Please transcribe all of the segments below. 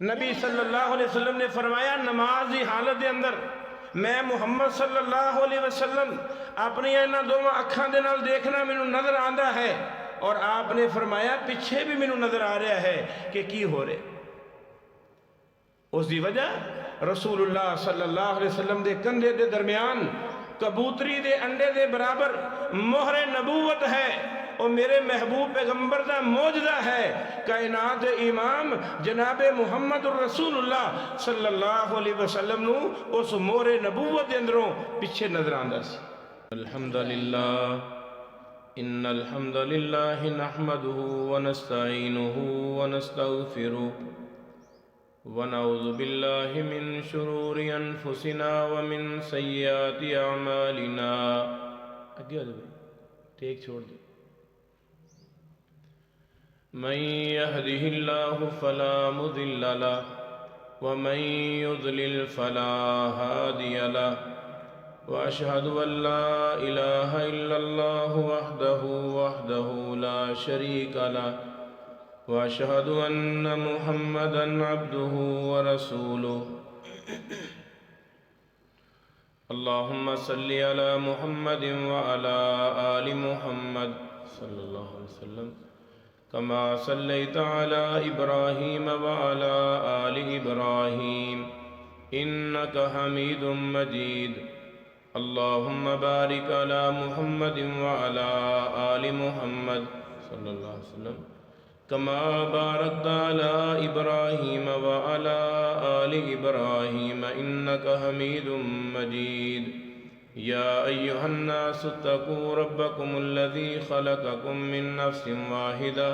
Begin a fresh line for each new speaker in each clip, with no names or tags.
نبی صلی اللہ علیہ وسلم نے فرمایا نماز دی حالت دے اندر میں محمد صلی اللہ علیہ وسلم اپنی اینا دونوں اکھاں دے نال دیکھنا مینوں نظر آندا ہے، اور آپ نے فرمایا پیچھے بھی مینوں نظر آ رہا ہے کہ کی ہو رہے۔ اس دی وجہ رسول اللہ صلی اللہ علیہ وسلم دے کندھے دے درمیان کبوتری دے انڈے دے برابر مہر نبوت ہے، اور میرے محبوب پیغمبر دا موجزہ ہے۔ کائنات امام جناب محمد الرسول اللہ صلی اللہ علیہ وسلم نو اس مہر نبوت دے اندروں پیچھے نظر آندا سی۔ الحمدللہ ان الحمدللہ نحمده ونستعینه ونستغفره ونعوذ باللہ من شرور انفسنا ومن سیئات اعمالنا۔ اگے آ جائے ٹیک چھوڑ دے۔ من يهده الله فلا مضل له ومن يضلل فلا هادي له، وأشهد أن لا إله إلا الله وحده لا شريك له، وأشهد أن محمدا عبده ورسوله۔ اللهم صل على محمد وعلى آل محمد صلى الله عليه وسلم كما صليت على إبراهيم وعلى آل إبراهيم إنك حميد مجيد۔ اللهم بارك على محمد وعلى آل محمد صلى الله عليه وسلم كما باركت على إبراهيم وعلى آل إبراهيم إنك حميد مجيد۔ يا أيها الناس اتقوا ربكم الذي خلقكم من نفس واحدة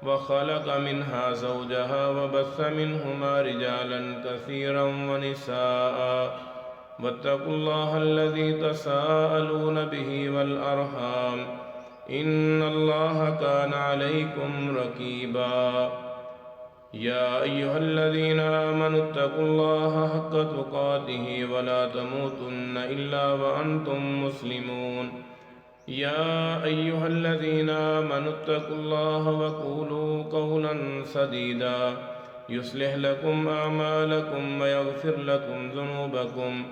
وخلق منها زوجها وبث منهما رجالا كثيرا ونساء، واتقوا الله الذي تساءلون به والأرحام إن الله كان عليكم رقيبا۔ يا أيها الذين آمنوا اتقوا الله حق تقاته ولا تموتن إلا وأنتم مسلمون۔ يا أيها الذين آمنوا اتقوا الله وقولوا قولا سديدا يصلح لكم أعمالكم ويغفر لكم ذنوبكم،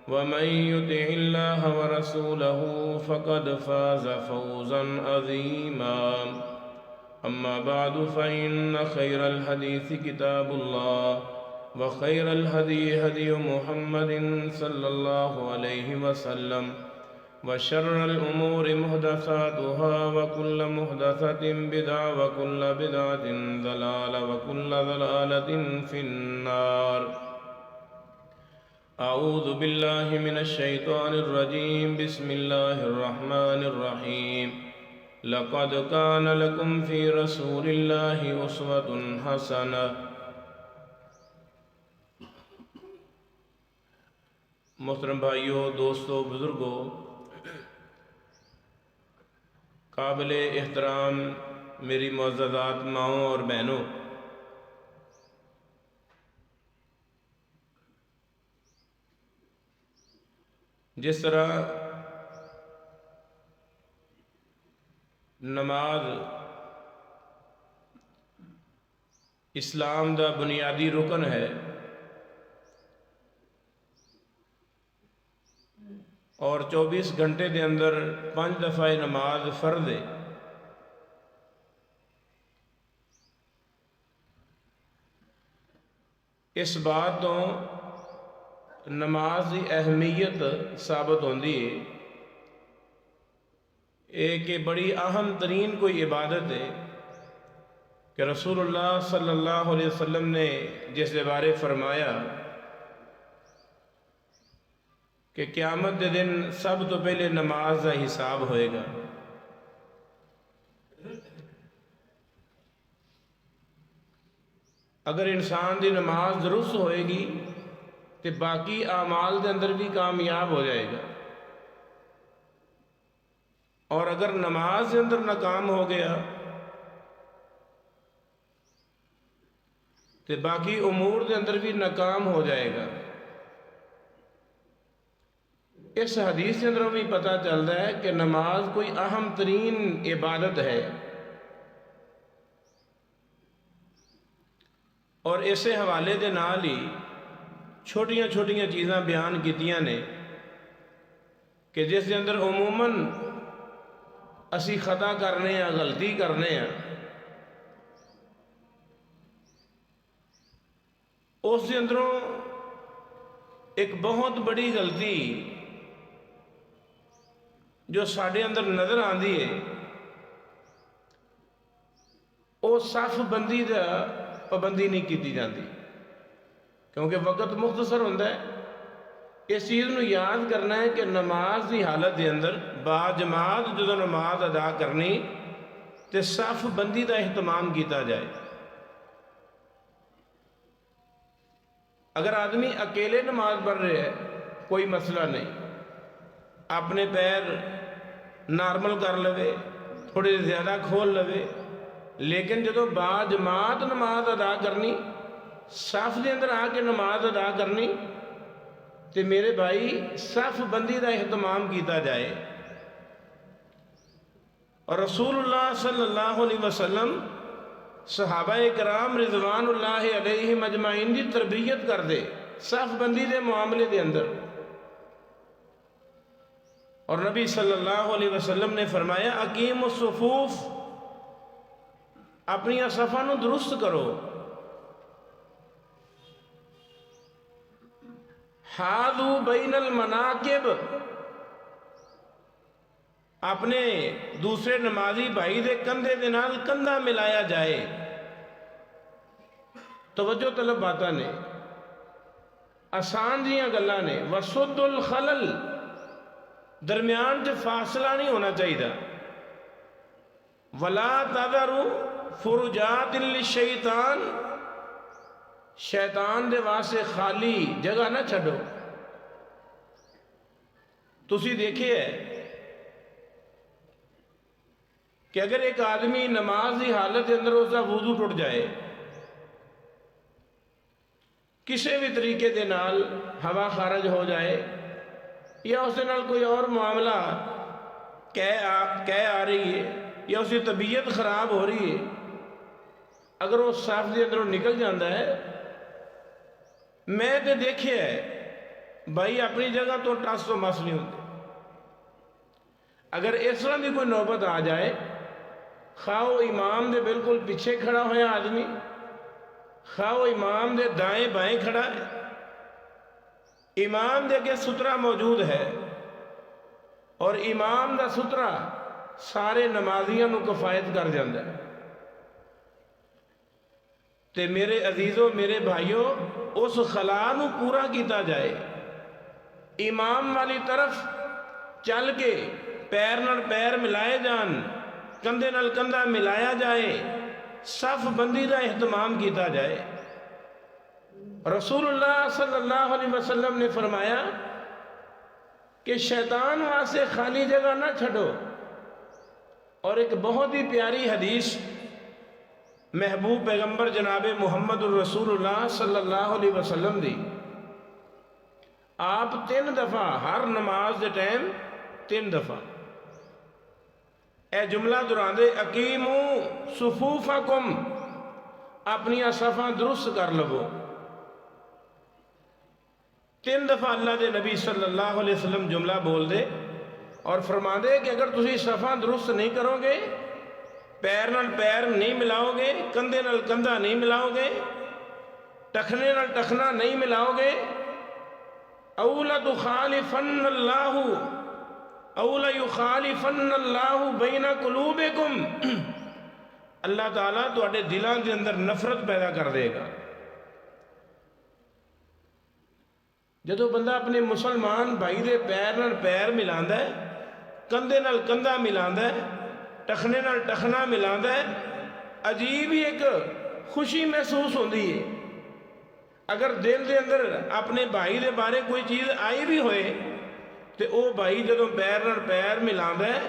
ومن يطع الله ورسوله فقد فاز فوزا عظيما۔ أما بعد فإن خير الحديث كتاب الله، وخير الهدي هدي محمد صلى الله عليه وسلم، وشر الأمور محدثاتها وكل محدثة بدعة وكل بدعة ضلالة وكل ضلالة في النار۔ أعوذ بالله من الشيطان الرجيم، بسم الله الرحمن الرحيم۔ لقد كان لكم في رسول الله أسوة حسنة۔ محترم بھائیو، دوستو، بزرگو، قابل احترام میری معززات ماؤں اور بہنوں، جس طرح نماز اسلام دا بنیادی رکن ہے، اور 24 گھنٹے دے اندر 5 دفعہ نماز فرض ہے، اس بات تو نماز کی اہمیت ثابت ہوندی ہے، ایک بڑی اہم ترین کوئی عبادت ہے کہ رسول اللہ صلی اللہ علیہ وسلم نے جس کے بارے فرمایا کہ قیامت دے دن سب تو پہلے نماز کا حساب ہوئے گا۔ اگر انسان دی نماز درست ہوئے گی تو باقی اعمال دے اندر بھی کامیاب ہو جائے گا، اور اگر نماز دے اندر ناکام ہو گیا تو باقی امور دے اندر بھی ناکام ہو جائے گا۔ اس حدیث کے اندر بھی پتہ چلتا ہے کہ نماز کوئی اہم ترین عبادت ہے، اور اسے حوالے دے نال ہی چھوٹیاں چھوٹیاں چیزاں بیان کیتیاں نے کہ جس دے اندر عموماً اسی خطا کرنے ہیں، غلطی کرنے ہیں، اس دے اندروں ایک بہت بڑی غلطی جو ساڈے اندر نظر آندی ہے وہ صف بندی دا پابندی نہیں کی جاتی، کیونکہ وقت مختصر ہوتا ہے۔ اس چیز نو یاد کرنا ہے کہ نماز دی حالت دے اندر با جماعت جدو نماز ادا کرنی تے صف بندی دا اہتمام کیتا جائے۔ اگر آدمی اکیلے نماز پڑھ رہے ہے کوئی مسئلہ نہیں، اپنے پیر نارمل کر لوے، تھوڑے زیادہ کھول لوے، لیکن جدو با جماعت نماز ادا کرنی، صف دے اندر آ کے نماز ادا کرنی، تے میرے بھائی صف بندی دا اہتمام کیتا جائے۔ اور رسول اللہ صلی اللہ علیہ وسلم صحابہ کرام رضوان اللہ علیہ مجمعین دی تربیت کر دے صف بندی دے معاملے دے اندر، اور نبی صلی اللہ علیہ وسلم نے فرمایا اقیم الصفوف، اپنی صفاں نو درست کرو، حاذو بین المناکب، اپنے دوسرے نمازی بھائی دے کندھے دے نال کندھا ملایا جائے۔ توجہ طلب باتاں نے، آسان جیاں گلاں نے۔ وسد الخلل، درمیان سے فاصلہ نہیں ہونا چاہیے۔ ولا تذروا فرجات للشیطان، شیطان دے واسطے خالی جگہ نہ چھڈو۔ تسی دیکھے ہے کہ اگر ایک آدمی نماز دی حالت کے اندر اس کا وضو ٹوٹ جائے، کسی بھی طریقے دے نال ہوا خارج ہو جائے، یا اس دے نال کوئی اور معاملہ کہہ آ رہی ہے، یا اس کی طبیعت خراب ہو رہی ہے، اگر وہ صف دے اندروں نکل جاندہ ہے، میں تے دیکھے ہے بھائی اپنی جگہ تو ٹس تو مس نہیں ہوتے۔ اگر اس طرح بھی کوئی نوبت آ جائے، خواہ وہ امام دے بالکل پیچھے کھڑا ہویا آدمی، خواہ وہ امام دے دائیں بائیں کھڑا ہے، امام دے کے سترہ موجود ہے، اور امام دا سترہ سارے نمازیاں نو کفایت کر جاندہ ہے، تے میرے عزیزوں میرے بھائیوں اس خلا نو پورا کیتا جائے۔ امام والی طرف چل کے پیر نال پیر ملائے جان، کندھے نال کندھا ملایا جائے، صف بندی دا اہتمام کیتا جائے۔ رسول اللہ صلی اللہ علیہ وسلم نے فرمایا کہ شیطان واسطے خالی جگہ نہ چھڈو۔ اور ایک بہت ہی پیاری حدیث محبوب پیغمبر جناب محمد الرسول اللہ صلی اللہ علیہ وسلم دی، آپ 3 دفعہ ہر نماز دے ٹائم 3 دفعہ اے جملہ دوران دے اقیمو صفوفکم، اپنی صفاں درست کر لو۔ 3 دفعہ اللہ دے نبی صلی اللہ علیہ وسلم جملہ بول دے اور فرما دے کہ اگر تسی صفاں درست نہیں کرو گے، پیر نال پیر نہیں ملاؤ گے، کندھے نال کندھا نہیں ملاؤ گے، ٹخنے نال ٹخنا نہیں ملاؤ گے، اولا تخالفن اللہ، اولا یخالفن اللہ بین قلوبکم، اللہ تعالیٰ تواڈے دلان دے اندر نفرت پیدا کر دے گا۔ جدو بندہ اپنے مسلمان بھائی دے پیر نال پیر ملاندہ ہے، کندھے نال کندھا ملاندہ ہے، ٹخنے نال ٹخنا ملاندہ ہے، عجیب ہی ایک خوشی محسوس ہوندی ہے۔ اگر دل دے اندر اپنے بھائی دے بارے کوئی چیز آئی بھی ہوئے تے او بھائی جدو پیر نال پیر ملاندہ ہے،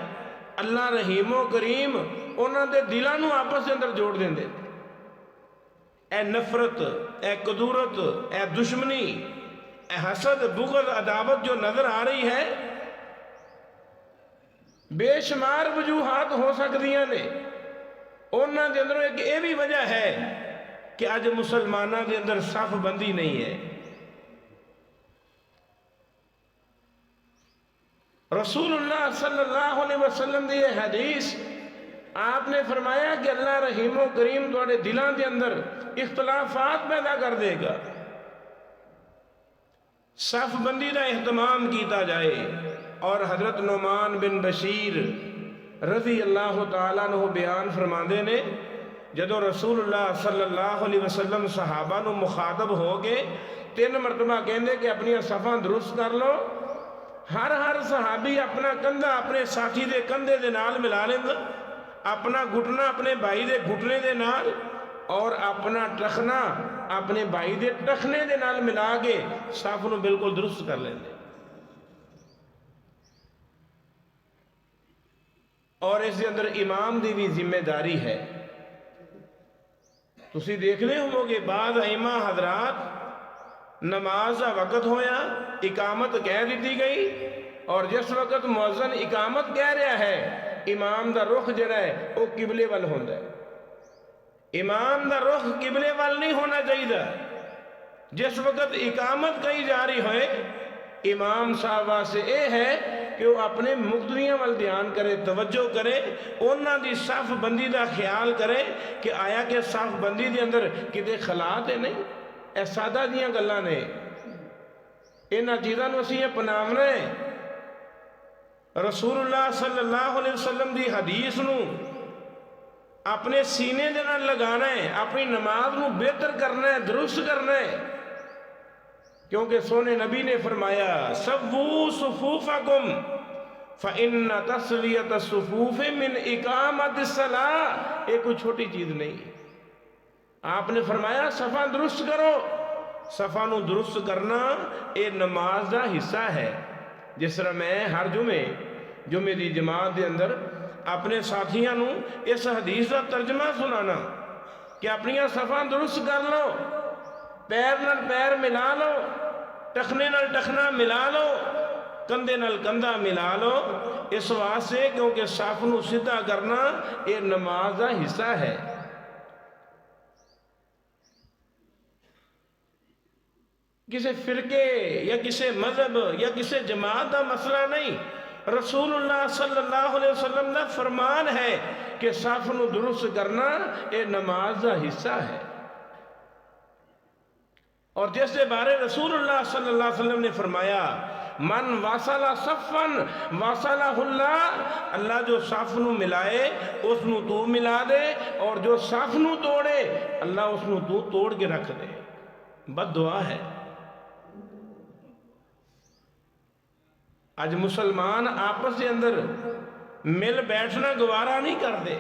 اللہ رحیم و کریم انہاں دے دلاں نو آپس دے اندر جوڑ دیندے۔ اے نفرت، اے کدورت، اے دشمنی، اے حسد، بغض، عداوت جو نظر آ رہی ہے، بے شمار وجوہات ہو سکدیاں نے، انہاں دے اندروں ایک یہ بھی وجہ ہے کہ اج مسلمانوں کے اندر صف بندی نہیں ہے۔ رسول اللہ صلی اللہ علیہ وسلم دی یہ حدیث آپ نے فرمایا کہ اللہ رحیم و کریم تھوڑے دلان کے اندر اختلافات پیدا کر دے گا۔ صف بندی کا اہتمام کیتا جائے۔ اور حضرت نعمان بن بشیر رضی اللہ تعالیٰ عنہ بیان فرماندے نے جدو رسول اللہ صلی اللہ علیہ وسلم صحابہ نو مخاطب ہو گئے 3 مرتبہ کہندے کہ اپنی صفاں درست کر لو۔ ہر صحابی اپنا کندھا اپنے ساتھی دے کندھے دے نال ملا لیندا، اپنا گھٹنا اپنے بھائی دے گھٹنے دے نال اور اپنا ٹخنا اپنے بھائی دے ٹخنے دے نال ملا کے صف نو بالکل درست کر لیندے۔ اور اس کے اندر امام دی بھی ذمہ داری ہے۔ تسی دیکھ لے ہو گے بعض ائمہ حضرات نماز کا وقت ہویا اقامت کہہ دیتی گئی اور جس وقت مؤذن اقامت کہہ رہا ہے امام دا رخ جڑا ہے وہ قبلے وال ہوندا ہے۔ امام دا رخ قبلے وال نہیں ہونا چاہیے۔ جس وقت اقامت کہی جا رہی ہوئے امام صاحبہ سے اے ہے کہ وہ اپنے مقتدیاں وال دھیان کرے، توجہ کرے، انہاں دی صف بندی دا خیال کرے کہ آیا کہ صف بندی دے اندر کتے خلات ہے نہیں۔ اے سادہ دیاں گلاں نے، انہاں چیزاں نوں اسی اپناونا ہے۔ رسول اللہ صلی اللہ علیہ وسلم دی حدیث نوں اپنے سینے دے نال لگانا ہے، اپنی نماز نوں بہتر کرنا ہے، درست کرنا ہے، کیونکہ سونے نبی نے فرمایا سووا صفوفکم فإن تسویۃ الصفوف من اقامت الصلاۃ۔ یہ کوئی چھوٹی چیز نہیں۔ آپ نے فرمایا صفاں درست کرو۔ صفاں نو درست کرنا یہ نماز دا حصہ ہے۔ جس طرح میں ہر جمعے دی جماعت دے اندر اپنے ساتھیاں نو اس حدیث دا ترجمہ سنانا کہ اپنی صفاں درست کر لو، پیر نال پیر ملا لو، ٹخنے نال ٹخنا ملا لو، کندھے نال کندھا ملا لو، اس واسطے کیونکہ صف نو سیدھا کرنا یہ نماز دا حصہ ہے۔ کسی فرقے یا کسی مذہب یا کسی جماعت دا مسئلہ نہیں، رسول اللہ صلی اللہ علیہ وسلم دا فرمان ہے کہ صف نو درست کرنا یہ نماز دا حصہ ہے۔ اور جس کے بارے رسول اللہ صلی اللہ علیہ وسلم نے فرمایا من واصل صفن واصلہ اللہ، اللہ جو صف نو ملائے اس نو تو ملا دے، اور جو صف نو توڑے اللہ اس نو تو توڑ کے رکھ دے۔ بد دعا ہے۔ آج مسلمان آپس کے اندر مل بیٹھنا گوارا نہیں کرتے،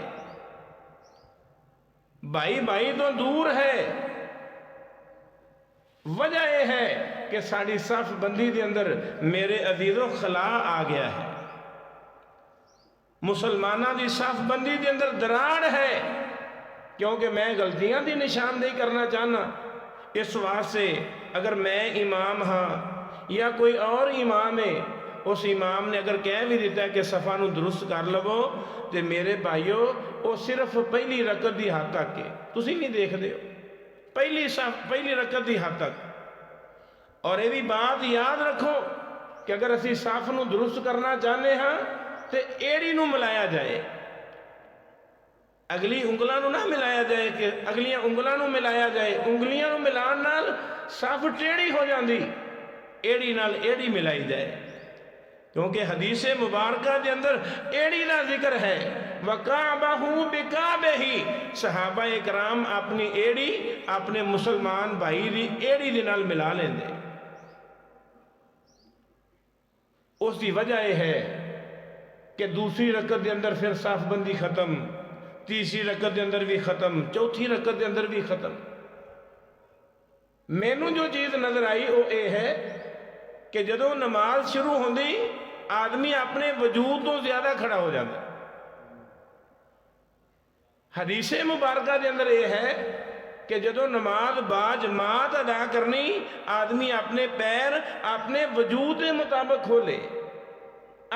بھائی تو دور ہے۔ وجہ یہ ہے کہ ساری صف بندی دے اندر میرے عزیزو خلا آ گیا ہے، مسلمانہ دی صف بندی دے اندر دراڑ ہے، کیونکہ میں غلطیاں دی نشاندہی کرنا چاہنا۔ اس واسطے اگر میں امام ہاں یا کوئی اور امام ہے، اس امام نے اگر کہہ بھی دیتا ہے کہ صفاں نو درست کر لو تو میرے بھائیو وہ صرف پہلی رکعت دی حد تک ہے، تسی نہیں دیکھ دے ہو، پہلی رکعت دی حد تک۔ اور یہ بھی بات یاد رکھو کہ اگر اسی صف نو درست کرنا چاہنے ہاں تو ایڑی نو ملایا جائے، اگلی انگلاں نو نہ ملایا جائے کہ اگلیاں انگلاں نو ملایا جائے، انگلیاں نو ملان نال صف ٹیڑھی ہو جاندی، ایڑی نال ایڑی ملائی جائے، کیونکہ حدیث مبارکہ دے اندر ایڑی دا ذکر ہے۔ وَقَعْبَهُ بِقَعْبِهِ، صحابہ اکرام اپنی ایڑی اپنے مسلمان بھائی دی ایڑی دے نال ملا لیں دے۔ اس دی وجہ یہ ہے کہ دوسری رکعت دے اندر پھر صف بندی ختم، تیسری رکعت دے اندر بھی ختم، چوتھی رکعت دے اندر بھی ختم۔ مینوں جو چیز نظر آئی وہ یہ ہے کہ جدو نماز شروع ہوندی آدمی اپنے وجود تو زیادہ کھڑا ہو جاتا۔ حدیث مبارکہ دے اندر یہ ہے کہ جدو نماز با جماعت ادا کرنی آدمی اپنے پیر اپنے وجود کے مطابق کھولے،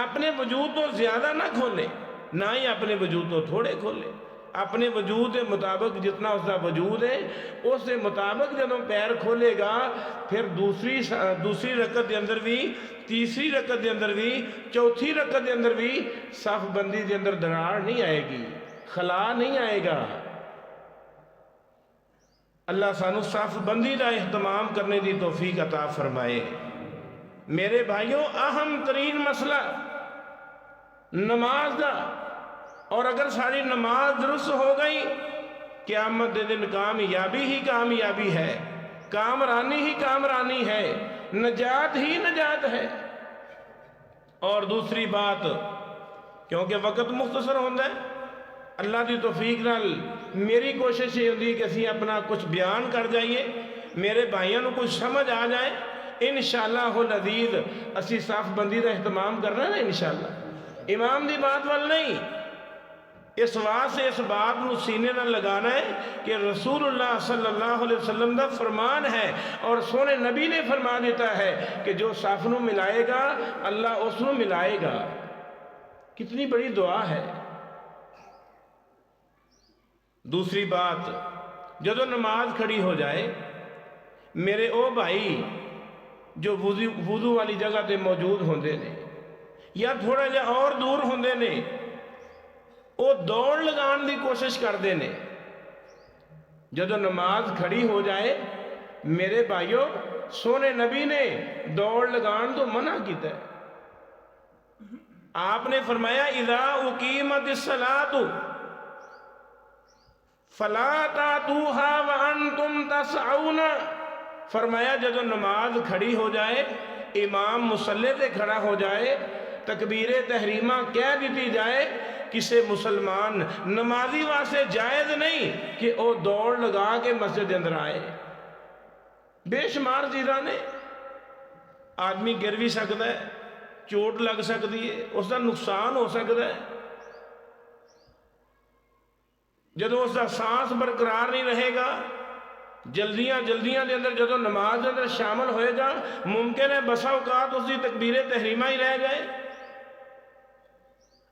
اپنے وجود تو زیادہ نہ کھولے، نہ ہی اپنے وجود تو تھوڑے کھولے، اپنے وجود کے مطابق جتنا اس کا وجود ہے اس کے مطابق جب پیر کھولے گا پھر دوسری رکعت کے اندر بھی، تیسری رکعت کے اندر بھی، چوتھی رکعت کے اندر بھی صف بندی کے اندر دراڑ نہیں آئے گی، خلا نہیں آئے گا۔ اللہ سانو صف بندی کا اہتمام کرنے کی توفیق عطا فرمائے۔ میرے بھائیوں، اہم ترین مسئلہ نماز دا، اور اگر ساری نماز درست ہو گئی قیامت دے دن کامیابی ہی کامیابی ہے، کامرانی ہی کامرانی ہے، نجات ہی نجات ہے۔ اور دوسری بات، کیونکہ وقت مختصر ہوتا ہے، اللہ دی توفیق نال میری کوشش یہ ہوتی ہے کہ اسی اپنا کچھ بیان کر جائیے، میرے بھائیوں کو کچھ سمجھ آ جائے۔ انشاءاللہ العزیز اسی صف بندی کا اہتمام کرنا ہے نا، انشاءاللہ امام دی بات وال نہیں، اس واسطے اس بات نو سینے نہ لگانا ہے کہ رسول اللہ صلی اللہ علیہ وسلم دا فرمان ہے، اور سونے نبی نے فرما دیتا ہے کہ جو صف نو ملائے گا اللہ اس نو ملائے گا۔ کتنی بڑی دعا ہے۔ دوسری بات، جدو نماز کھڑی ہو جائے، میرے او بھائی جو وضو والی جگہ تے موجود ہوندے نے یا تھوڑا جا اور دور ہوندے نے، وہ دوڑ لگان دی کوشش کردے نے۔ جدو نماز کھڑی ہو جائے میرے بھائیوں، سونے نبی نے دوڑ لگان تو منع کیتا ہے۔ آپ نے فرمایا اذا اقیمت الصلاۃ فلا تاتوها وانتم تسعون، فرمایا جدو نماز کھڑی ہو جائے، امام مصلی تے کھڑا ہو جائے، تکبیر تحریمہ کہہ دیتی جائے، کسے مسلمان نمازی واسے جائز نہیں کہ وہ دوڑ لگا کے مسجد اندر آئے۔ بے شمار چیزاں نے، آدمی گر بھی سکتا ہے، چوٹ لگ سکتی ہے، اس کا نقصان ہو سکتا ہے۔ جدو اس کا سانس برقرار نہیں رہے گا، جلدیاں دے اندر جدو نماز دے اندر شامل ہوئے گا، ممکن ہے بسا اوقات اس کی تکبیر تحریمہ ہی رہ جائے۔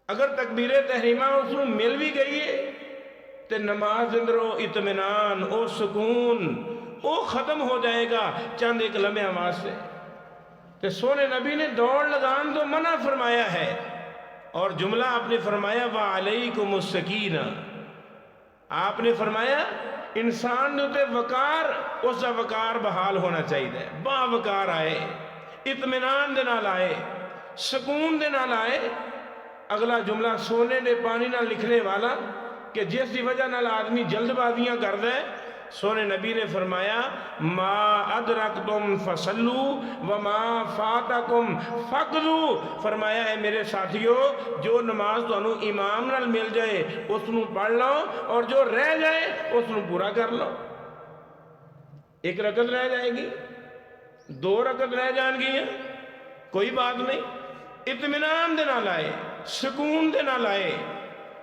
اگر تکبیر تحریمہ اس کو مل بھی گئی ہے تو نماز دے اندر وہ اطمینان، وہ سکون، وہ ختم ہو جائے گا چند ایک لمحے واسطے۔ تو سونے نبی نے دوڑ لگان تو منع فرمایا ہے، اور جملہ آپ نے فرمایا وَعَلَيْكُمُ السَّكِينَةُ، آپ نے فرمایا انسان نے وقار، اس کا وقار بحال ہونا چاہیے، با وقار آئے، اطمینان دے نال آئے، سکون دے نال آئے۔ اگلا جملہ سونے دے پانی نہ لکھنے والا کہ جس دی وجہ نال آدمی جلد بازیاں کر دے، سونے نبی نے فرمایا ما ادرکتم فصلو وما فاتکم فقدو، فرمایا ہے میرے ساتھیو جو نماز تو انہوں امام نال مل جائے اس نو پڑھ لو، اور جو رہ جائے اس نو پورا کر لو۔ ایک رکعت رہ جائے گی، 2 رکعت رہ جان گی، کوئی بات نہیں، اطمینان دے نال آئے، سکون دے نال آئے۔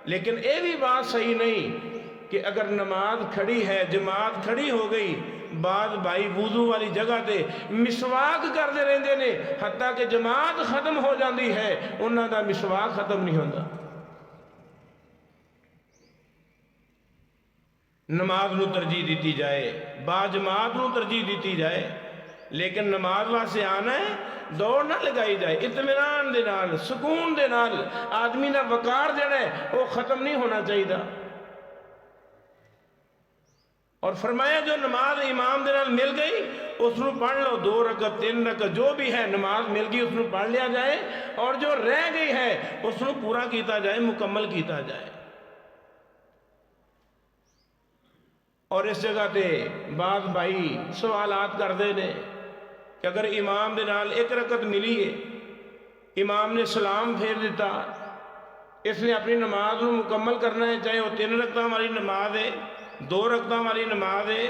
لیکن اے بھی بات صحیح نہیں کہ اگر نماز کھڑی ہے، جماعت کھڑی ہو گئی، بعض بھائی وضو والی جگہ تے مسواک کرتے رہندے نے، حتیٰ کہ جماعت ختم ہو جاندی ہے انہاں دا مسواک ختم نہیں ہوتا۔ نماز نو ترجیح دیتی جائے، با جماعت نو ترجیح دیتی جائے، لیکن نماز واسطے آنا ہے، دوڑ نہ لگائی جائے، اطمینان دے نال، سکون دے نال، آدمی نہ وقار جڑا ہے وہ ختم نہیں ہونا چاہیے۔ اور فرمایا جو نماز امام دے نال مل گئی اس نو پڑھ لو، 2 رکعت 3 رکعت جو بھی ہے نماز مل گئی اس نو پڑھ لیا جائے، اور جو رہ گئی ہے اس نو پورا کیتا جائے، مکمل کیتا جائے۔ اور اس جگہ تے بعض بھائی سوالات کر دے نے کہ اگر امام دے نال 1 رکعت ملی ہے، امام نے سلام پھیر دیتا، اس نے اپنی نماز نو مکمل کرنا ہے، چاہے وہ 3 رکعتاں والی نماز ہے، 2 رکعتاں والی نماز ہے،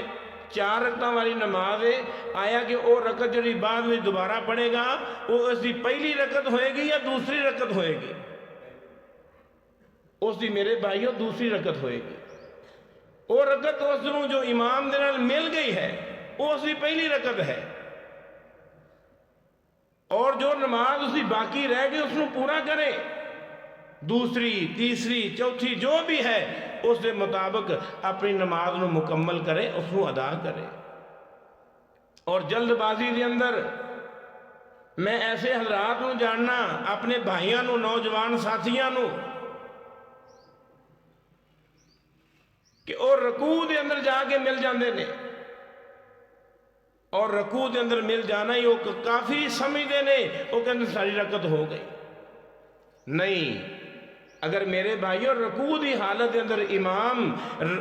4 رکعتاں والی نماز ہے، آیا کہ وہ رکعت جڑی بعد میں دوبارہ پڑھے گا وہ اس دی پہلی رکعت ہوئے گی یا دوسری رکعت ہوئے گی؟ اس دی میرے بھائیوں دوسری رکعت ہوئے گی۔ وہ رکعت اس دنوں جو امام دے نال مل گئی ہے وہ اس دی پہلی رکعت ہے، اور جو نماز اس دی باقی رہ گئی اس کو پورا کرے۔ دوسری تیسری چوتھی جو بھی ہے اس کے مطابق اپنی نماز نو مکمل کرے، اس کو ادا کرے۔ اور جلد بازی دے اندر میں ایسے حضرات نو جاننا، اپنے بھائیاں نو، نوجوان ساتھیاں نو، کہ اور رکوع دے اندر جا کے مل جاندے نے، اور رکوع دے اندر مل جانا ہی وہ کافی سمجھدے نے، وہ کہندے ساری رکعت ہو گئی۔ نہیں، اگر میرے بھائیوں رکوع دی حالت دے اندر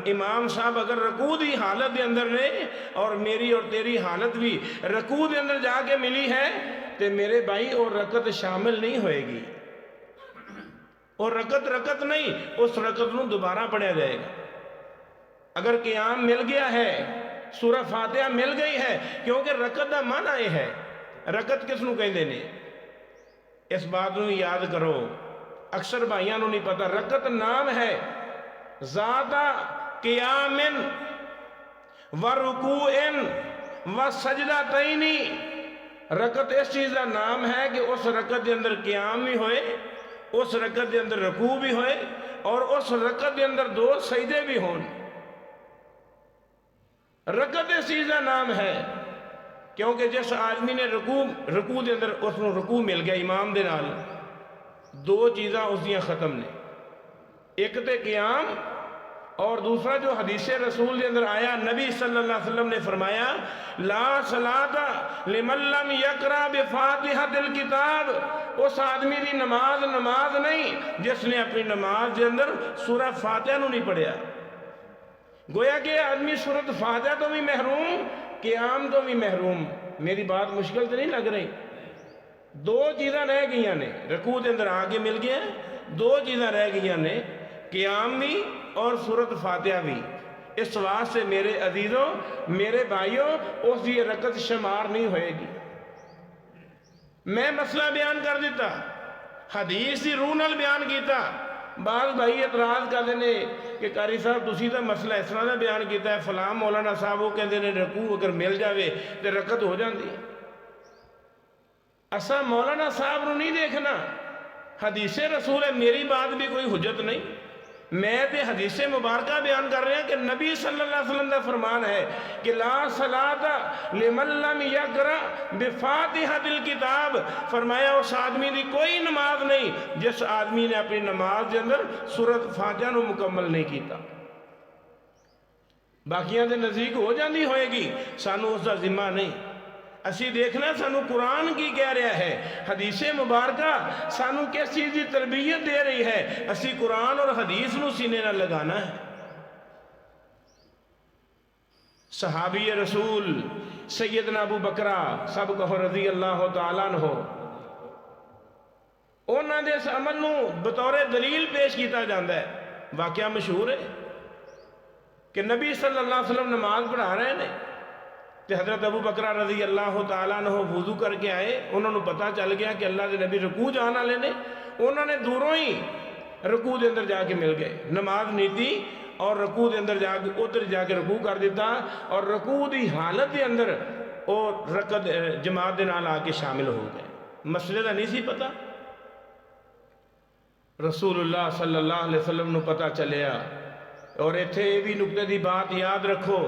امام صاحب اگر رکوع دی حالت دے اندر نے، اور میری اور تیری حالت بھی رکوع دے اندر جا کے ملی ہے، تو میرے بھائی اور رکعت شامل نہیں ہوئے گی، اور رکعت نہیں، اس رکعت نو دوبارہ پڑھا جائے گا۔ اگر قیام مل گیا ہے، سورہ فاتحہ مل گئی ہے، کیونکہ رکعت دا معنی یہ ہے، رکعت کس نو کہندے نے؟ اس بات نو یاد کرو، اکثر بھائیاں نو نہیں پتا، رکعت نام ہے ذات قیام و رکوع و سجدتین۔ رکعت اس چیز کا نام ہے کہ اس رکعت دے اندر قیام بھی ہوئے، اس رکعت دے اندر رکوع بھی ہوئے، اور اس رکعت دے اندر 2 سجدے بھی ہون۔ رکعت اس چیز کا نام ہے کیونکہ جس آدمی نے رکوع دے اندر اس کو رکوع مل گیا امام دے نال، 2 چیزاں اس دیاں ختم نے، ایک تے قیام، اور دوسرا جو حدیث رسول دے اندر آیا، نبی صلی اللہ علیہ وسلم نے فرمایا لا صلاۃ لمن لم یقرأ بفاتحۃ الکتاب، اس آدمی دی نماز نہیں جس نے اپنی نماز دے اندر سورہ فاتحہ نو نہیں پڑھیا۔ گویا کہ آدمی سورۃ فاتحہ تو بھی محروم، قیام تو بھی محروم۔ میری بات مشکل تو نہیں لگ رہی؟ 2 چیزاں رہ گئیاں نے، رکوع دے اندر آگے مل گیا، 2 چیزاں رہ گئیاں نے، قیام بھی اور سورۃ فاتحہ بھی۔ اس واسطے میرے عزیزوں، میرے بھائیوں، اس دی رکعت شمار نہیں ہوئے گی۔ میں مسئلہ بیان کر دیتا، حدیث دی روح نال بیان کیتا، بعض بھائی اعتراض کر دینے کہ قاری صاحب تسی تو مسئلہ اس طرح دا بیان کیتا ہے، فلاں مولانا صاحب وہ کہندے نے رکوع اگر مل جاوے تو رکعت ہو جاندی۔ اسا مولانا صاحب نو نہیں دیکھنا، حدیث رسول ہے، میری بات بھی کوئی حجت نہیں، میں تے حدیث مبارکہ بیان کر رہے ہیں کہ نبی صلی اللہ علیہ وسلم کا فرمان ہے کہ لا صلاۃ لمن لم یقرأ بفاتحۃ الکتاب، فرمایا اس آدمی دی کوئی نماز نہیں جس آدمی نے اپنی نماز دے اندر سورۃ فاتحہ نو مکمل نہیں کیتا۔ باقیاں دے نزدیک ہو جاندی ہوئے گی، سانو اس دا ذمہ نہیں۔ اسی دیکھنا سانو قرآن کی کہہ رہا ہے، حدیث مبارکہ سانو کس چیز کی تربیت دے رہی ہے، اسی قرآن اور حدیث نو سینے نہ لگانا ہے۔ صحابی رسول سیدنا ابو بکرہ سب کہو رضی اللہ تعالیٰ عنہ، انہاں دے اس عمل نو بطور دلیل پیش کیتا جاندہ ہے۔ واقعہ مشہور ہے کہ نبی صلی اللہ علیہ وسلم نماز پڑھا رہے ہیں، کہ حضرت ابو بکرہ رضی اللہ تعالیٰ عنہ وضو کر کے آئے، انہوں نے پتا چل گیا کہ اللہ کے نبی رکوع جانا لینے، انہوں نے دوروں ہی رکوع دے اندر جا کے مل گئے، نماز نہیں تھی، اور رکوع دے اندر جا کے ادھر جا کے رکوع کر دیتا، اور رکوع دی حالت دے اندر اور رکعت جماعت دے نال آ کے شامل ہو گئے۔ مسئلے دا نہیں سی پتا، رسول اللہ صلی اللہ علیہ وسلم نو پتا چلیا۔ اور ایتھے یہ بھی نکتے دی بات یاد رکھو،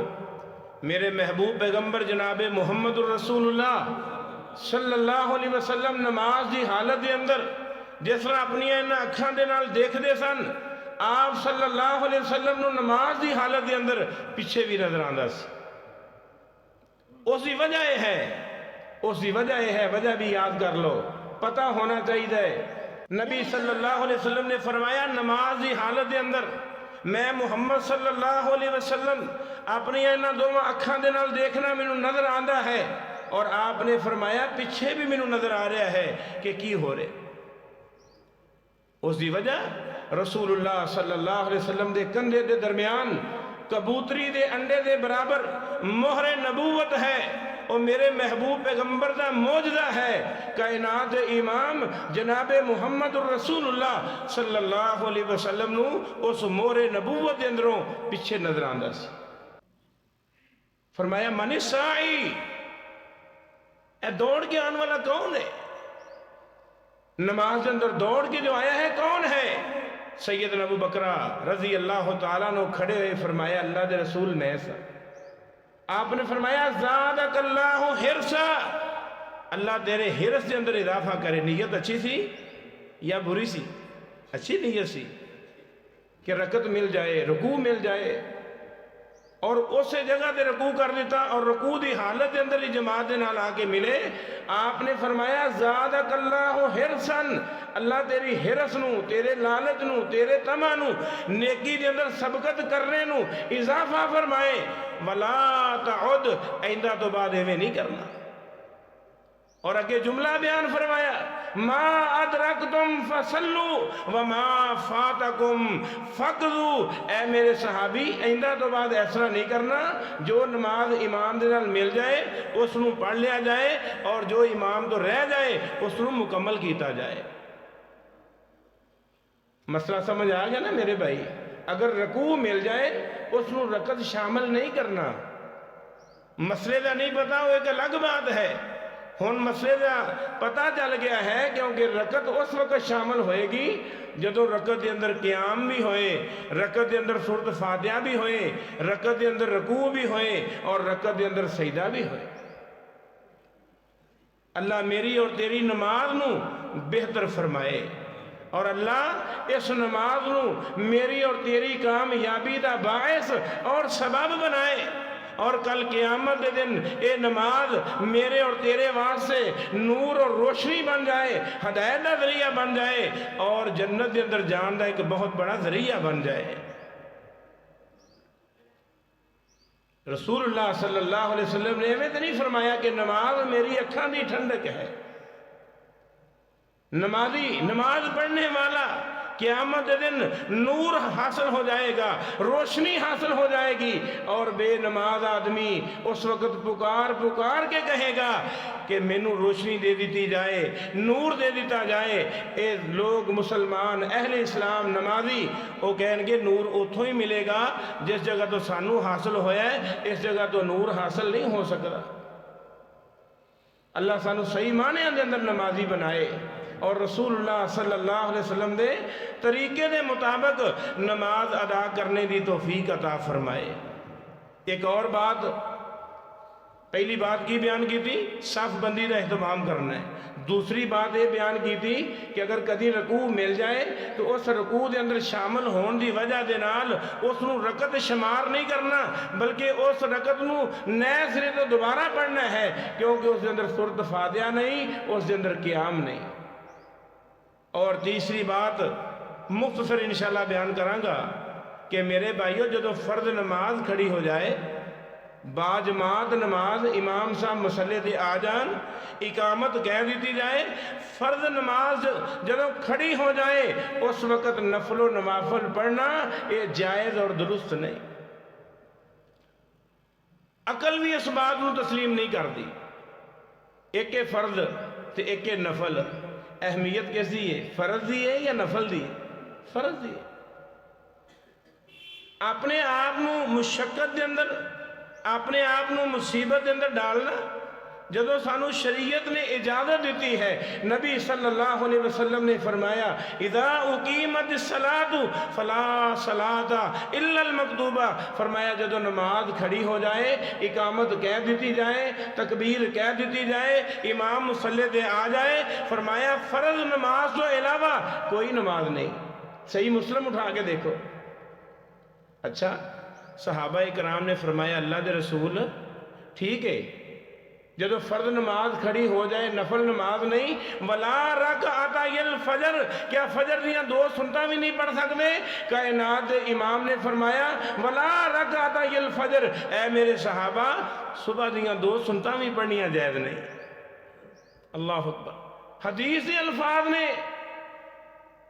میرے محبوب پیغمبر جناب محمد الرسول اللہ صلی اللہ علیہ وسلم نماز دی حالت دے اندر جس طرح اپنی انہاں اکھاں دے نال دیکھ دے سن، آپ صلی اللہ علیہ وسلم نو نماز دی حالت دے اندر پیچھے بھی نظر آندا سی۔ اسی وجہ ہے، وجہ بھی یاد کر لو، پتہ ہونا چاہیے۔ نبی صلی اللہ علیہ وسلم نے فرمایا نماز دی حالت دے اندر میں محمد صلی اللہ علیہ وسلم اپنی انہاں دوواں اکھاں دے نال دیکھنا مینوں نظر آندا ہے، اور آپ نے فرمایا پیچھے بھی مینوں نظر آ رہا ہے کہ کی ہو رہے۔ اس دی وجہ رسول اللہ صلی اللہ علیہ وسلم دے کندھے دے درمیان کبوتری دے انڈے دے برابر مہر نبوت ہے، اور میرے محبوب پیغمبر دا معجزہ ہے، کائنات امام جناب محمد الرسول اللہ صلی اللہ علیہ وسلم نو اس مہر نبوت دے اندروں پیچھے نظر آندا سی۔ فرمایا من الساعی، اے دوڑ کے آن والا کون ہے؟ نماز کے اندر دوڑ کے جو آیا ہے کون ہے؟ سیدنا ابو بکر رضی اللہ تعالیٰ عنہ کھڑے ہوئے فرمایا اللہ دے رسول میں سا. آپ نے فرمایا زادک اللہ حرصا، اللہ تیرے حرص کے اندر اضافہ کرے. نیت اچھی سی یا بری سی؟ اچھی نیت سی کہ رکعت مل جائے، رکوع مل جائے، اور اسے جگہ دے رکوع کر دیتا اور رکوع دی حالت دے اندر ہی جماعت دے نال آ کے ملے. آپ نے فرمایا زادک اللہ حرصن، اللہ تیری حرص نو، تیرے لالچ نو، تیرے طمع نو، نیکی دے اندر سبقت کرنے نو اضافہ فرمائے. ولا تعد، آئندہ تو بعد ایویں نہیں کرنا. اور آگے جملہ بیان فرمایا ما ادرکتم فصلوا وما فاتکم فقضوا. اے میرے صحابی آئندہ تو بعد ایسا نہیں کرنا، جو نماز امام دے نال مل جائے اس نو پڑھ لیا جائے، اور جو امام تو رہ جائے اس نو مکمل کیتا جائے. مسئلہ سمجھ آ گیا نا میرے بھائی؟ اگر رکوع مل جائے اس نو رکعت شامل نہیں کرنا. مسئلے کا نہیں پتا وہ ایک الگ بات ہے. ہن مسئلے کا پتہ چل گیا ہے، کیونکہ رکعت اس وقت شامل ہوئے گی جدو رکعت دے اندر قیام بھی ہوئے، رکعت دے اندر سورۃ فاتحہ بھی ہوئے، رکعت دے اندر رکوع بھی ہوئے، اور رکعت دے اندر سجدہ بھی ہوئے. اللہ میری اور تیری نماز نو بہتر فرمائے، اور اللہ اس نماز نو میری اور تیری کامیابی دا باعث اور سبب بنائے، اور کل قیامت دے دن اے نماز میرے اور تیرے واسطے نور اور روشنی بن جائے، ہدایت کا ذریعہ بن جائے، اور جنت دے اندر جان دا ایک بہت بڑا ذریعہ بن جائے. رسول اللہ صلی اللہ علیہ وسلم نے ہمیں تو نہیں فرمایا کہ نماز میری اکھاں دی ٹھنڈک ہے. نمازی، نماز پڑھنے والا قیامت دن نور حاصل ہو جائے گا، روشنی حاصل ہو جائے گی، اور بے نماز آدمی اس وقت پکار پکار کے کہے گا کہ مینوں روشنی دے دیتی جائے، نور دے دیتا جائے. اے لوگ مسلمان اہل اسلام نمازی وہ کہیں گے نور اتھوں ہی ملے گا جس جگہ تو سانو حاصل ہویا ہے، اس جگہ تو نور حاصل نہیں ہو سکتا. اللہ سانو صحیح معنی دے اندر نمازی بنائے، اور رسول اللہ صلی اللہ علیہ وسلم دے طریقے دے مطابق نماز ادا کرنے دی توفیق عطا فرمائے. ایک اور بات، پہلی بات کی بیان کی تھی صف بندی کا اہتمام کرنا ہے. دوسری بات یہ بیان کی تھی کہ اگر کدی رکوع مل جائے تو اس رکوع دے اندر شامل ہون دی وجہ دے نال اس نو رکعت شمار نہیں کرنا، بلکہ اس رکعت نو نئے سرے تو دوبارہ پڑھنا ہے، کیونکہ اس دے اندر سورۃ فاتحہ نہیں، اس دے اندر قیام نہیں. اور تیسری بات مختصر انشاءاللہ بیان کروں گا کہ میرے بھائیو جدو فرض نماز کھڑی ہو جائے، باجماعت نماز امام صاحب مسلے تے آ جان، اقامت کہہ دیتی جائے، فرض نماز جدو کھڑی ہو جائے اس وقت نفل و نوافل پڑھنا یہ جائز اور درست نہیں. عقل بھی اس بات کو تسلیم نہیں کر دی. ایک فرض تے ایک نفل، اہمیت کیسی ہے؟ فرض دی ہے یا نفل دی؟ فرض دی ہے. اپنے آپ نو مشقت دے اندر، اپنے آپ نو مصیبت دے اندر ڈالنا جدو سانو شریعت نے اجازت دیتی ہے. نبی صلی اللہ علیہ وسلم نے فرمایا اذا اقیمت الصلاۃ فلا صلاۃ الا المکتوبہ. فرمایا جدو نماز کھڑی ہو جائے، اقامت کہہ دیتی جائے، تکبیر کہہ دیتی جائے، امام مصلی دے آ جائے، فرمایا فرض نماز تو علاوہ کوئی نماز نہیں. صحیح مسلم اٹھا کے دیکھو. اچھا صحابہ کرام نے فرمایا اللہ دے رسول ٹھیک ہے جدو فرض نماز کھڑی ہو جائے، نفل نماز نہیں، ولا رکعت الفجر، کیا فجر دیاں دو سنتاں بھی نہیں پڑھ سکتے؟ کائنات امام نے فرمایا ولا رکعت الفجر، اے میرے صحابہ صبح دیاں دو سنتاں بھی پڑھنیاں جائز نہیں. اللہ اکبر. حدیث کے الفاظ نے،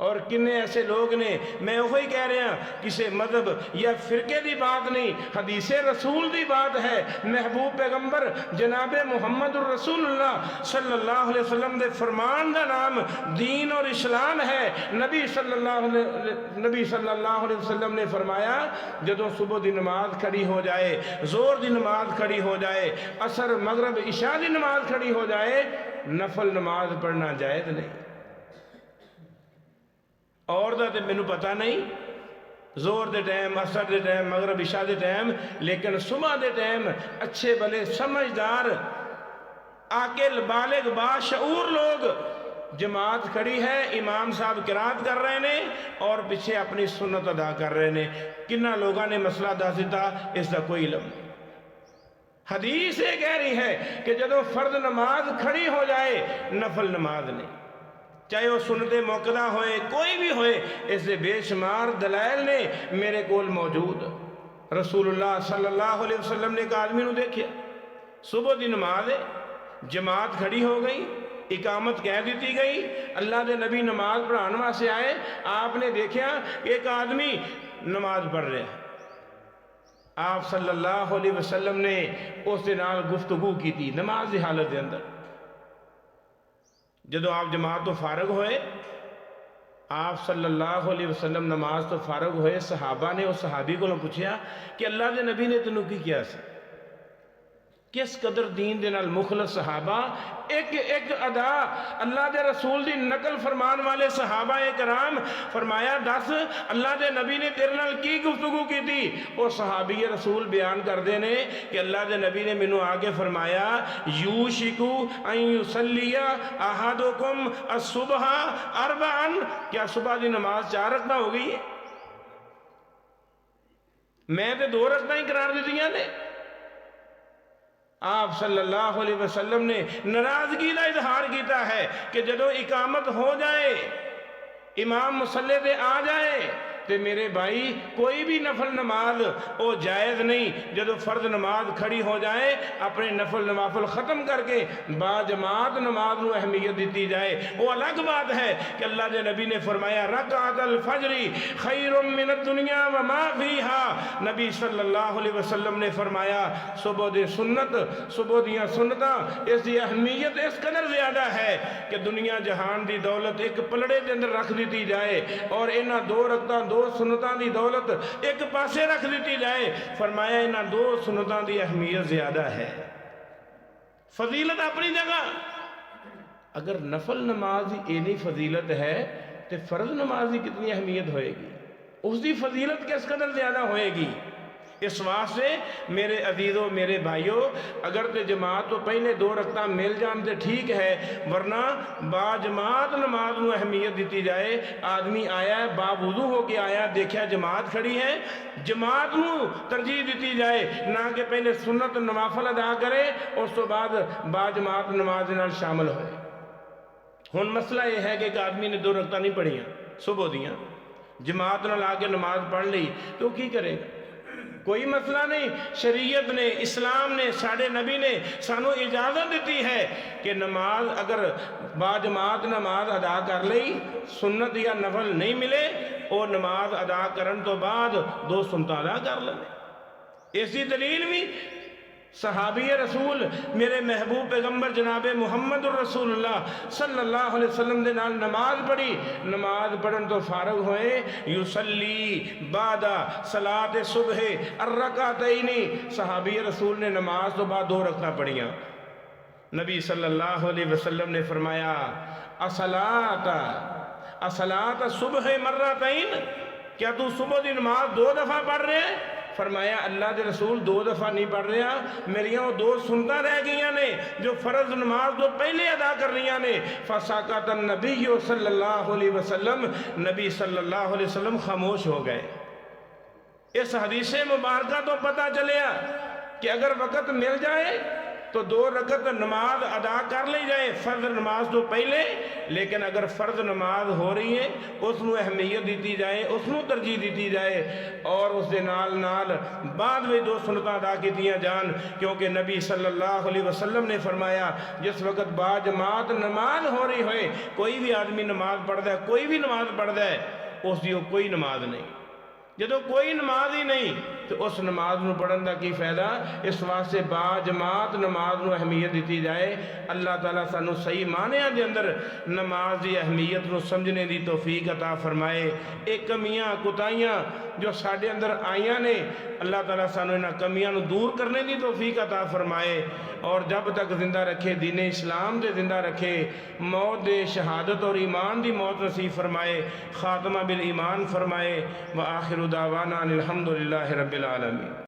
اور کنے ایسے لوگ نے، میں وہی کہہ رہا ہوں کسی مذہب یا فرقے دی بات نہیں، حدیث رسول دی بات ہے. محبوب پیغمبر جناب محمد الرسول اللہ صلی اللہ علیہ وسلم دے فرمان دا نام دین اور اسلام ہے. نبی صلی اللہ علیہ وسلم نے فرمایا جدو صبح دی نماز کھڑی ہو جائے، زور دی نماز کھڑی ہو جائے، عصر مغرب عشاء دی نماز کھڑی ہو جائے، نفل نماز پڑھنا جائز نہیں. اور دا تے مینوں پتہ نہیں، زور دے ٹائم، عصر دے ٹائم، مغرب عشاء دے ٹائم، لیکن صبح دے ٹائم اچھے بھلے سمجھدار عاقل بالغ باشعور لوگ جماعت کھڑی ہے، امام صاحب قرات کر رہے نے اور پیچھے اپنی سنت ادا کر رہے نے، کنہ لوگاں نے مسئلہ دس دیتا، اس کا کوئی علم نہیں۔ حدیث یہ کہہ رہی ہے کہ جدو فرض نماز کھڑی ہو جائے نفل نماز نہیں، چاہے وہ سنت موقدہ ہوئے کوئی بھی ہوئے، اس سے بے شمار دلائل نے میرے کول موجود۔ رسول اللہ صلی اللہ علیہ وسلم نے ایک آدمی نو دیکھیا، صبح دی نماز ہے، جماعت کھڑی ہو گئی، اقامت کہہ دیتی گئی، اللہ دے نبی نماز پڑھانے واسطے آئے، آپ نے دیکھا ایک آدمی نماز پڑھ رہے ہیں، آپ صلی اللہ علیہ وسلم نے اس دے نال گفتگو کی تھی نماز دی حالت دے اندر۔ جدو آپ جماعت تو فارغ ہوئے، آپ صلی اللہ علیہ وسلم نماز تو فارغ ہوئے، صحابہ نے اس صحابی کو پوچھا کہ اللہ دے نبی نے تینوں کی کیا سی؟ کس قدر دین دے نال مخلص صحابہ، ایک ایک ادا اللہ دے رسول دی نقل فرمان والے صحابہ کرام، فرمایا دس اللہ دے نبی نے تیرے نال کی گفتگو کی تھی؟ اور صحابی رسول بیان کر دینے کہ اللہ دے نبی نے مینوں آگے فرمایا یوشکو ان یصلی احدکم الصبح اربعا، کیا صبح دی نماز 4 رکعتاں ہو گئی ہے؟ میں تے 2 رکعتاں ہی قرار دیتیاں نے۔ آپ صلی اللہ علیہ وسلم نے ناراضگی کا اظہار کیتا ہے کہ جدو اقامت ہو جائے، امام مصلی تے آ جائے تے میرے بھائی کوئی بھی نفل نماز او جائز نہیں، جدو فرض نماز کھڑی ہو جائے اپنے نفل نوافل ختم کر کے با جماعت نماز نو اہمیت دیتی جائے۔ وہ الگ بات ہے کہ اللہ دے نبی نے فرمایا رکعت الفجر خیر من الدنیا وما فیہا، نبی صلی اللہ علیہ وسلم نے فرمایا صبح دے سنت، صبح دیاں سنتاں اس دی اہمیت اس قدر زیادہ ہے کہ دنیا جہان دی دولت ایک پلڑے دے اندر رکھ دیتی جائے اور انہاں 2 رکعتاں 2 سنتاں دی دولت ایک پاسے رکھ دیتی جائے، فرمایا انہاں 2 سنتاں دی اہمیت زیادہ ہے، فضیلت اپنی جگہ۔ اگر نفل نماز ہی اینی فضیلت ہے تو فرض نماز ہی کتنی اہمیت ہوئے گی، اس دی فضیلت کس قدر زیادہ ہوئے گی۔ اس واسطے میرے عزیزوں میرے بھائیوں، اگر تے جماعت تو پہلے 2 رکعتاں مل جان تے ٹھیک ہے، ورنہ با جماعت نماز نو اہمیت دیتی جائے۔ آدمی آیا ہے با وضو ہو کے آیا، دیکھا جماعت کھڑی ہے، جماعت نو ترجیح دیتی جائے، نہ کہ پہلے سنت نوافل ادا کرے اس تو بعد با جماعت نماز نال شامل ہوئے۔ ہن مسئلہ یہ ہے کہ ایک آدمی نے 2 رکعتاں نہیں پڑھیاں صبح دیاں، جماعت نال آ کے نماز پڑھ لی تو کی کرے گا؟ کوئی مسئلہ نہیں، شریعت نے اسلام نے ساڑھے نبی نے سانو اجازت دیتی ہے کہ نماز اگر با جماعت نماز ادا کر لئی، سنت یا نفل نہیں ملے اور نماز ادا کرن تو بعد 2 سنتاں ادا کر لیں۔ اسی دلیل بھی صحابی رسول میرے محبوب پیغمبر جناب محمد الرسول اللہ صلی اللہ علیہ وسلم دے نال نماز پڑھی، نماز پڑھن تو فارغ ہوئے، یصلی بعد صلاۃ صبح الرکعتین، صحابی رسول نے نماز تو بعد 2 رکعتاں پڑھیاں۔ نبی صلی اللہ علیہ وسلم نے فرمایا اصلاۃ صبح مرتین، کیا تو صبح دی نماز 2 دفعہ پڑھ رہے ہیں؟ فرمایا اللہ دے رسول 2 دفعہ نہیں پڑھ رہا، میریاں وہ 2 سنتاں رہ گئیاں نے جو فرض نماز تو پہلے ادا کر رہیاں نے۔ فسکت النبی صلی اللہ علیہ وسلم، نبی صلی اللہ علیہ وسلم خاموش ہو گئے۔ اس حدیث مبارکہ تو پتہ چلیا کہ اگر وقت مل جائے تو 2 رکعت نماز ادا کر لی جائے فرض نماز تو پہلے، لیکن اگر فرض نماز ہو رہی ہے اس نو اہمیت دیتی جائے، اس نو ترجیح دیتی جائے اور اس دے نال نال بعد میں 2 سنتاں ادا کیتیاں جان، کیونکہ نبی صلی اللہ علیہ وسلم نے فرمایا جس وقت با جماعت نماز ہو رہی ہوئے، کوئی بھی آدمی نماز پڑھتا ہے، کوئی بھی نماز پڑھتا ہے، اس دی کوئی نماز نہیں۔ جدو کوئی نماز ہی نہیں تو اس نماز نو پڑھن دا کی فائدہ؟ اس واسطے با جماعت نماز نو اہمیت دیتی جائے۔ اللہ تعالیٰ سانو صحیح معنیاں دے اندر نماز دی اہمیت نو سمجھنے دی توفیق عطا فرمائے۔ ایک کمیاں کوتاہیاں جو ساڈے اندر آئیاں نے، اللہ تعالیٰ سانو انہاں کمیاں نو دور کرنے دی توفیق عطا فرمائے، اور جب تک زندہ رکھے دین اسلام دے زندہ رکھے، موت دے شہادت اور ایمان دی موت نصیب فرمائے، خاتمہ بالایمان فرمائے۔ وآخر دعوانا الحمدللہ رب العالمین۔